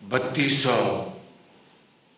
3200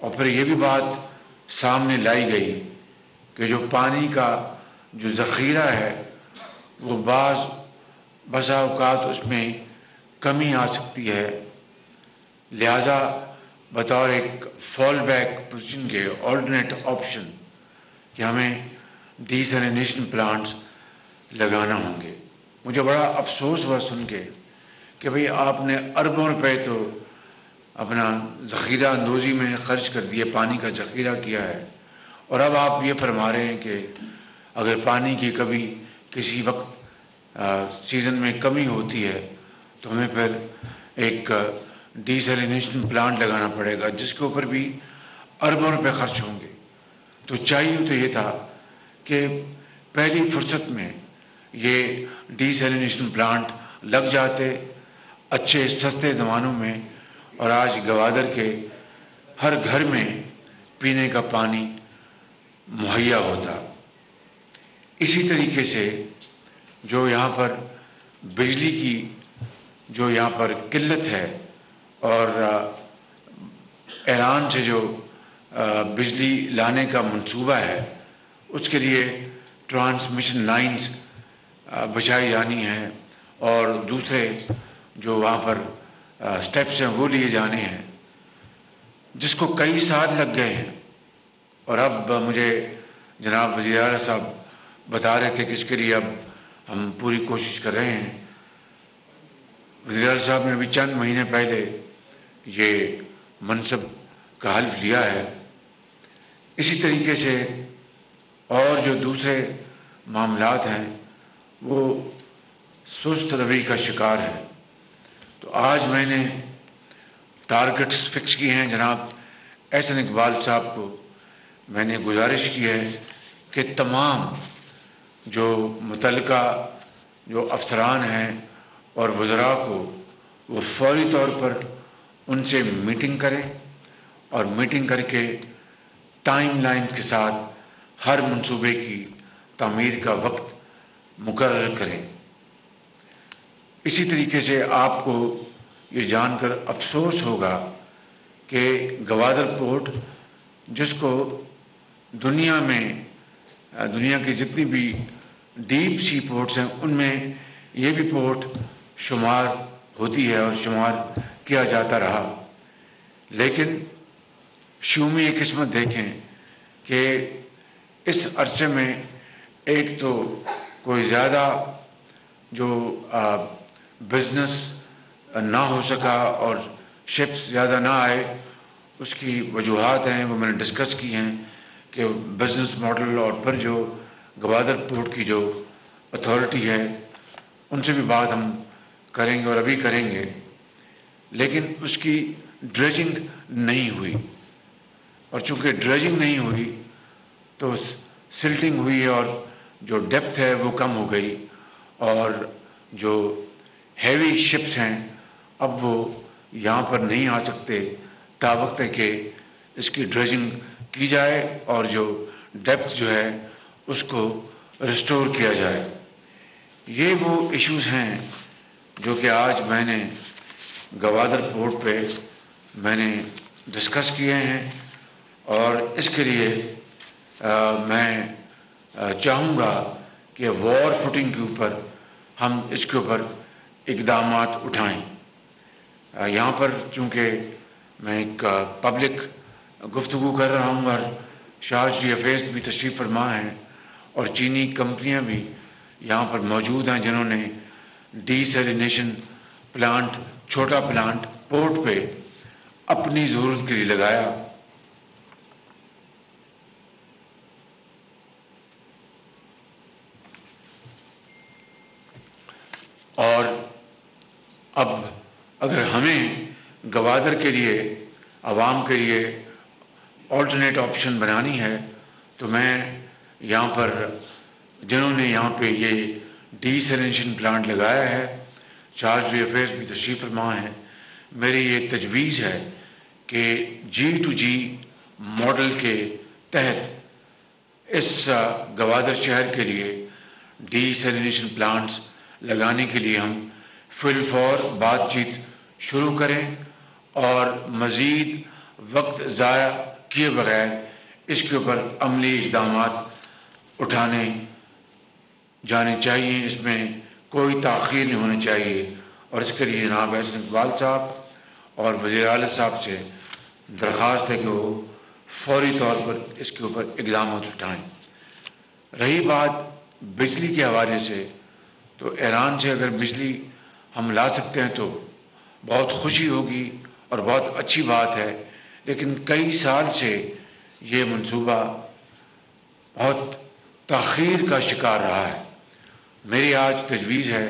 اور پھر یہ بھی بات سامنے لائی گئی کہ جو پانی کا جو ذخیرہ ہے وہ بسا اوقات اس میں کمی آ سکتی ہے، لہذا بطور ایک فال بیک پوزیشن کے آلٹرنیٹ آپشن کہ ہمیں ڈیسیلینیشن پلانٹس لگانا ہوں گے۔ مجھے بڑا افسوس ہوا سن کے کہ بھئی آپ نے اربوں روپے تو اپنا ذخیرہ اندوزی میں خرچ کر دیے، پانی کا ذخیرہ کیا ہے، اور اب آپ یہ فرما رہے ہیں کہ اگر پانی کی کبھی کسی وقت سیزن میں کمی ہوتی ہے تو ہمیں پھر ایک ڈیسیلینیشن پلانٹ لگانا پڑے گا جس کے اوپر بھی اربوں روپے خرچ ہوں گے۔ تو چاہیے تو یہ تھا کہ پہلی فرصت میں یہ ڈیسیلینیشن پلانٹ لگ جاتے اچھے سستے زمانوں میں، اور آج گوادر کے ہر گھر میں پینے کا پانی مہیا ہوتا۔ اسی طریقے سے جو یہاں پر بجلی کی جو یہاں پر قلت ہے اور ایران سے جو بجلی لانے کا منصوبہ ہے اس کے لیے ٹرانسمیشن لائنز بچھائی جانی ہیں اور دوسرے جو وہاں پر سٹیپس ہیں وہ لیے جانے ہیں، جس کو کئی سال لگ گئے ہیں۔ اور اب مجھے جناب وزیر اعلیٰ صاحب بتا رہے تھے کہ اس کے لیے اب ہم پوری کوشش کر رہے ہیں۔ وزیر اعلیٰ صاحب نے ابھی چند مہینے پہلے یہ منصب کا حلف لیا ہے۔ اسی طریقے سے اور جو دوسرے معاملات ہیں وہ سست روی کا شکار ہے۔ تو آج میں نے ٹارگٹس فکس کیے ہیں، جناب احسن اقبال صاحب کو میں نے گزارش کی ہے کہ تمام جو متعلقہ جو افسران ہیں اور وزراء کو وہ فوری طور پر ان سے میٹنگ کریں اور میٹنگ کر کے ٹائم لائن کے ساتھ ہر منصوبے کی تعمیر کا وقت مقرر کریں۔ اسی طریقے سے آپ کو یہ جان کر افسوس ہوگا کہ گوادر پورٹ جس کو دنیا کی جتنی بھی ڈیپ سی پورٹس ہیں ان میں یہ بھی پورٹ شمار ہوتی ہے اور شمار کیا جاتا رہا، لیکن شومی یہ قسمت دیکھیں کہ اس عرصے میں ایک تو کوئی زیادہ جو بزنس نہ ہو سکا اور شپس زیادہ نہ آئے، اس کی وجوہات ہیں وہ میں نے ڈسکس کی ہیں کہ بزنس ماڈل، اور پھر جو گوادر پورٹ کی جو اتھارٹی ہے ان سے بھی بات ہم کریں گے اور ابھی کریں گے، لیکن اس کی ڈریجنگ نہیں ہوئی، اور چونکہ ڈریجنگ نہیں ہوئی تو سلٹنگ ہوئی اور جو ڈیپتھ ہے وہ کم ہو گئی، اور جو ہیوی شپس ہیں اب وہ یہاں پر نہیں آ سکتے تا وقت ہے کہ اس کی ڈریجنگ کی جائے اور جو ڈیپتھ جو ہے اس کو ریسٹور کیا جائے۔ یہ وہ ایشوز ہیں جو کہ آج میں نے گوادر پورٹ پہ میں نے ڈسکس کیے ہیں، اور اس کے لیے میں چاہوں گا کہ وار فوٹنگ کے اوپر ہم اس کے اوپر اقدامات اٹھائیں۔ یہاں پر چونکہ میں ایک پبلک گفتگو کر رہا ہوں اور شاہ جی حفیظ بھی تشریف فرما ہیں اور چینی کمپنیاں بھی یہاں پر موجود ہیں جنہوں نے ڈیسیلینیشن پلانٹ، چھوٹا پلانٹ پورٹ پہ اپنی ضرورت کے لیے لگایا۔ اور اب اگر ہمیں گوادر کے لیے، عوام کے لیے آلٹرنیٹ آپشن بنانی ہے تو میں یہاں پر جنہوں نے یہاں پہ یہ ڈیسیلینیشن پلانٹ لگایا ہے، چارج بھی افیئرز بھی تشریف فرما ہیں، میری یہ تجویز ہے کہ جی ٹو جی ماڈل کے تحت اس گوادر شہر کے لیے ڈیسیلینیشن پلانٹس لگانے کے لیے ہم فی الفور بات چیت شروع کریں اور مزید وقت ضائع کیے بغیر اس کے اوپر عملی اقدامات اٹھانے جانے چاہیے، اس میں کوئی تاخیر نہیں ہونی چاہیے، اور اس کے لیے جناب احسن اقبال صاحب اور وزیر اعلیٰ صاحب سے درخواست ہے کہ وہ فوری طور پر اس کے اوپر اقدامات اٹھائیں۔ رہی بات بجلی کے حوالے سے، تو ایران سے اگر بجلی ہم لا سکتے ہیں تو بہت خوشی ہوگی اور بہت اچھی بات ہے، لیکن کئی سال سے یہ منصوبہ بہت تاخیر کا شکار رہا ہے۔ میری آج تجویز ہے،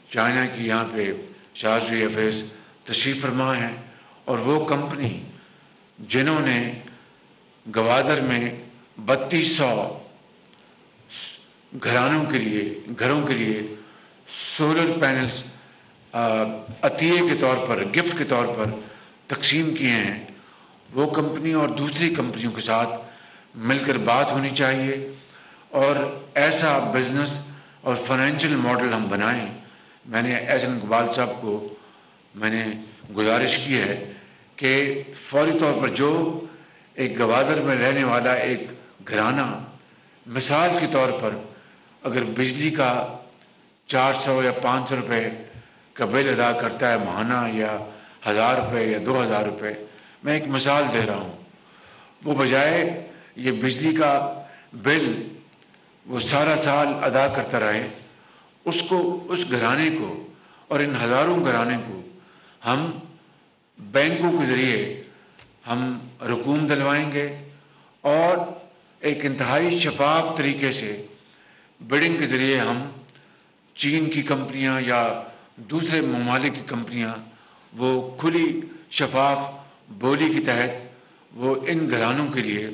چائنا کی یہاں پہ شاہزری افیز تشریف فرما ہیں، اور وہ کمپنی جنہوں نے گوادر میں 3200 گھروں کے لیے سولر پینلز عطیے کے طور پر، گفٹ کے طور پر تقسیم کیے ہیں، وہ کمپنی اور دوسری کمپنیوں کے ساتھ مل کر بات ہونی چاہیے، اور ایسا بزنس اور فائنینشیل ماڈل ہم بنائیں۔ میں نے احسن اقبال صاحب کو میں نے گزارش کی ہے کہ فوری طور پر جو ایک گوادر میں رہنے والا ایک گھرانہ مثال کے طور پر اگر بجلی کا 400 یا 500 روپے کا بل ادا کرتا ہے ماہانہ، یا 1000 روپے یا 2000 روپے، میں ایک مثال دے رہا ہوں، وہ بجائے یہ بجلی کا بل وہ سارا سال ادا کرتا رہے، اس گھرانے کو اور ان ہزاروں گھرانے کو ہم بینکوں کے ذریعے ہم رقوم دلوائیں گے، اور ایک انتہائی شفاف طریقے سے بڈنگ کے ذریعے ہم چین کی کمپنیاں یا دوسرے ممالک کی کمپنیاں وہ کھلی شفاف بولی کے تحت وہ ان گھرانوں کے لیے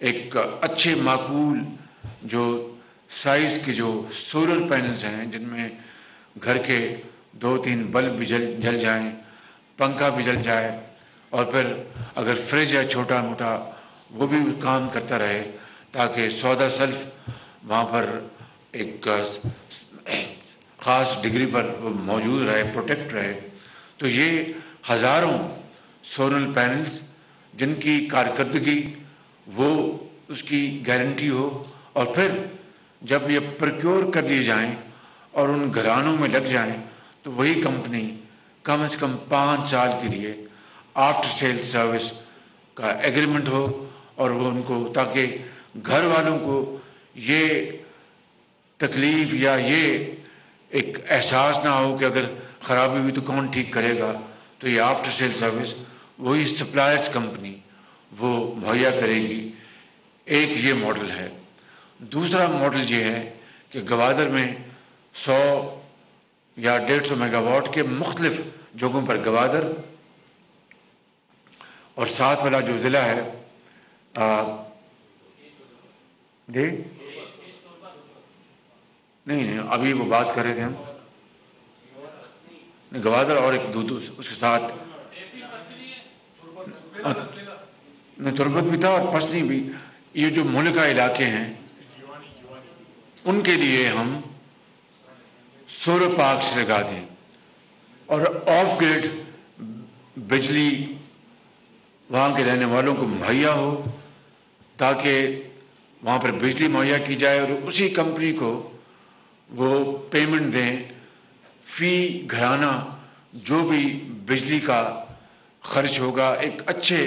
ایک اچھے معقول جو سائز کے جو سولر پینلز ہیں، جن میں گھر کے 2-3 بلب بھی جل جائیں، پنکھا بھی جل جائے، اور پھر اگر فریج ہے چھوٹا موٹا وہ بھی کام کرتا رہے، تاکہ سودا سلف وہاں پر ایک خاص ڈگری پر وہ موجود رہے، پروٹیکٹ رہے۔ تو یہ ہزاروں سولر پینلز جن کی کارکردگی وہ اس کی گارنٹی ہو، اور پھر جب یہ پروکیور کر لیے جائیں اور ان گھرانوں میں لگ جائیں، تو وہی کمپنی کم از کم 5 سال کے لیے آفٹر سیل سروس کا ایگریمنٹ ہو، اور وہ ان کو تاکہ گھر والوں کو یہ تکلیف یا یہ ایک احساس نہ ہو کہ اگر خرابی ہوئی تو کون ٹھیک کرے گا، تو یہ آفٹر سیل سروس وہی سپلائرز کمپنی وہ مہیا کرے گی۔ ایک یہ ماڈل ہے۔ دوسرا ماڈل یہ ہے کہ گوادر میں 100 یا 150 میگا واٹ کے مختلف جگہوں پر گوادر اور ساتھ والا جو ضلع ہے نہیں ابھی وہ بات کر رہے تھے ہم گوادر اور ایک اس کے ساتھ تربت بھی تھا اور پسنی بھی، یہ جو ملکہ علاقے ہیں ان کے لیے ہم سولر پارکس لگا دیں اور آف گریڈ بجلی وہاں کے رہنے والوں کو مہیا ہو، تاکہ وہاں پر بجلی مہیا کی جائے، اور اسی کمپنی کو وہ پیمنٹ دیں فی گھرانہ جو بھی بجلی کا خرچ ہوگا، ایک اچھے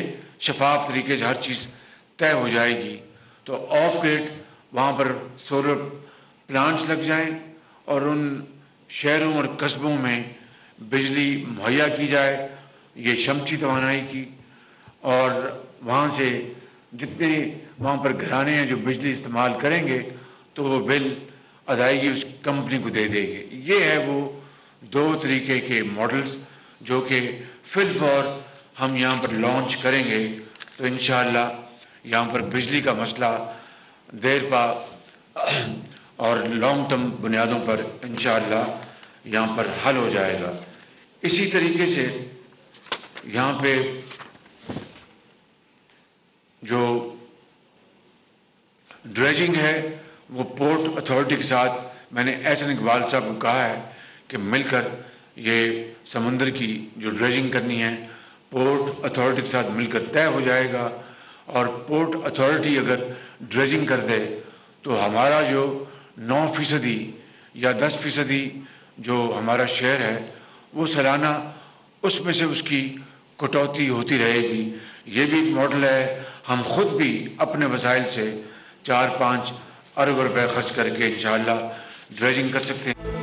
شفاف طریقے سے ہر چیز طے ہو جائے گی۔ تو آف گریڈ وہاں پر سولر پلانٹس لگ جائیں اور ان شہروں اور قصبوں میں بجلی مہیا کی جائے، یہ شمسی توانائی کی، اور وہاں سے جتنے وہاں پر گھرانے ہیں جو بجلی استعمال کریں گے تو وہ بل ادائیگی اس کمپنی کو دے دے گی۔ یہ ہے وہ 2 طریقے کے ماڈلز جو کہ فی الفور ہم یہاں پر لانچ کریں گے، تو انشاءاللہ یہاں پر بجلی کا مسئلہ دیر پا اور لانگ ٹرم بنیادوں پر انشاءاللہ یہاں پر حل ہو جائے گا۔ اسی طریقے سے یہاں پہ جو ڈریجنگ ہے وہ پورٹ اتھارٹی کے ساتھ میں نے احسن اقبال صاحب کو کہا ہے کہ مل کر یہ سمندر کی جو ڈریجنگ کرنی ہے پورٹ اتھارٹی کے ساتھ مل کر طے ہو جائے گا، اور پورٹ اتھارٹی اگر ڈریجنگ کر دے تو ہمارا جو 9% یا 10% جو ہمارا شیئر ہے وہ سالانہ اس میں سے اس کی کٹوتی ہوتی رہے گی. یہ بھی ایک ماڈل ہے. ہم خود بھی اپنے وسائل سے 4-5 ارب روپے خرچ کر کے انشاءاللہ ڈریجنگ کر سکتے ہیں.